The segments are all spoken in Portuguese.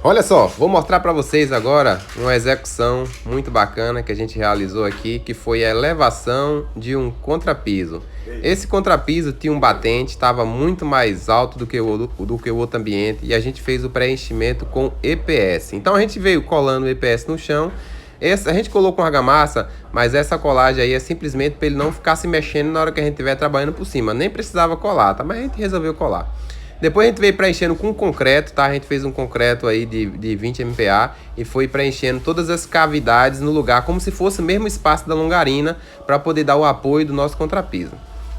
Olha só, vou mostrar para vocês agora uma execução muito bacana que a gente realizou aqui, que foi a elevação de um contrapiso. Esse contrapiso tinha um batente, estava muito mais alto do que o outro ambiente, e a gente fez o preenchimento com EPS. Então a gente veio colando o EPS no chão. A gente colocou uma argamassa, mas essa colagem aí é simplesmente para ele não ficar se mexendo na hora que a gente estiver trabalhando por cima. Nem precisava colar, tá? Mas a gente resolveu colar. Depois a gente veio preenchendo com concreto, tá? A gente fez um concreto aí de 20 MPa e foi preenchendo todas as cavidades no lugar, como se fosse o mesmo espaço da longarina, para poder dar o apoio do nosso contrapiso.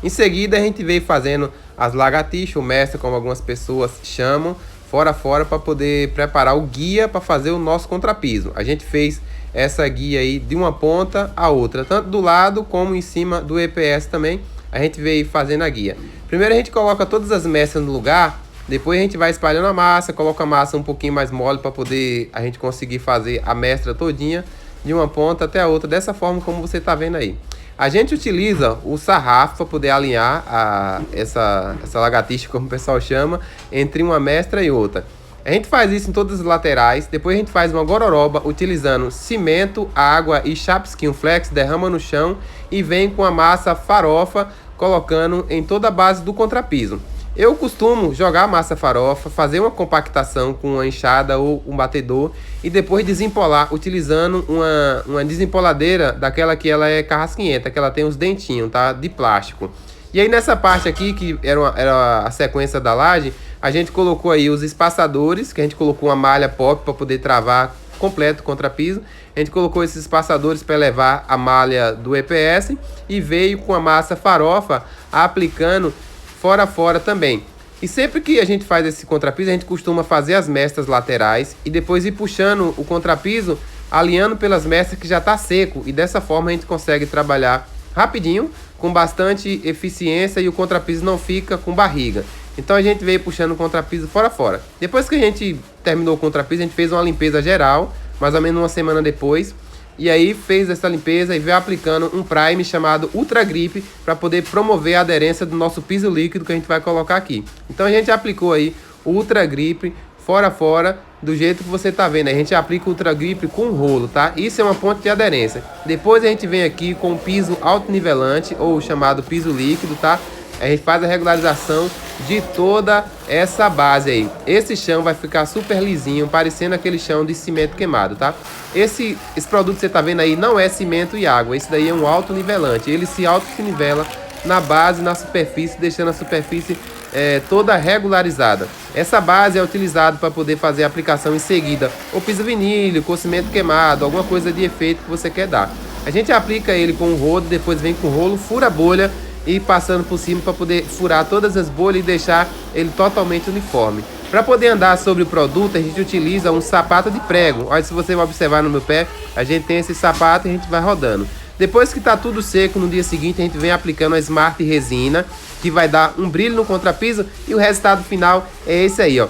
Em seguida a gente veio fazendo as lagartixas, o mestre, como algumas pessoas chamam, fora para poder preparar o guia para fazer o nosso contrapiso. A gente fez essa guia aí de uma ponta a outra, tanto do lado como em cima do EPS também. A gente veio fazendo a guia. Primeiro a gente coloca todas as mestras no lugar, depois a gente vai espalhando a massa, coloca a massa um pouquinho mais mole para poder a gente conseguir fazer a mestra todinha de uma ponta até a outra, dessa forma como você está vendo aí. A gente utiliza o sarrafo para poder alinhar essa lagartixa, como o pessoal chama, entre uma mestra e outra. A gente faz isso em todas as laterais, depois a gente faz uma gororoba utilizando cimento, água e chapskin flex, derrama no chão e vem com a massa farofa colocando em toda a base do contrapiso. Eu costumo jogar a massa farofa, fazer uma compactação com uma enxada ou um batedor e depois desempolar utilizando uma desempoladeira daquela que ela é carrasquinhenta, que ela tem os dentinhos, tá? De plástico. E aí nessa parte aqui, que era a sequência da laje, a gente colocou aí os espaçadores, que a gente colocou uma malha pop para poder travar completo o contrapiso. A gente colocou esses espaçadores para levar a malha do EPS e veio com a massa farofa aplicando fora também. E sempre que a gente faz esse contrapiso, a gente costuma fazer as mestras laterais e depois ir puxando o contrapiso, alinhando pelas mestras que já está seco. E dessa forma a gente consegue trabalhar rapidinho, com bastante eficiência, e o contrapiso não fica com barriga. Então a gente veio puxando o contrapiso fora. Depois que a gente terminou o contrapiso, a gente fez uma limpeza geral, mais ou menos uma semana depois. E aí fez essa limpeza e veio aplicando um prime chamado Ultra Grip para poder promover a aderência do nosso piso líquido que a gente vai colocar aqui. Então a gente aplicou aí o Ultra Grip fora, do jeito que você tá vendo. A gente aplica o Ultra Grip com rolo, tá? Isso é uma ponte de aderência. Depois a gente vem aqui com o piso autonivelante, ou chamado piso líquido, tá? A gente faz a regularização de toda essa base aí. Esse chão vai ficar super lisinho, parecendo aquele chão de cimento queimado, tá? Esse produto que você tá vendo aí não é cimento e água. Esse daí é um autonivelante. Ele se auto-nivela na base, na superfície, deixando a superfície toda regularizada. Essa base é utilizada para poder fazer a aplicação em seguida, ou piso vinílico, ou cimento queimado, alguma coisa de efeito que você quer dar. A gente aplica ele com o rodo, depois vem com o rolo, fura a bolha e passando por cima para poder furar todas as bolhas e deixar ele totalmente uniforme. Para poder andar sobre o produto, a gente utiliza um sapato de prego. Olha, se você observar no meu pé, a gente tem esse sapato e a gente vai rodando. Depois que está tudo seco, no dia seguinte a gente vem aplicando a Smart Resina, que vai dar um brilho no contrapiso, e o resultado final é esse aí, ó.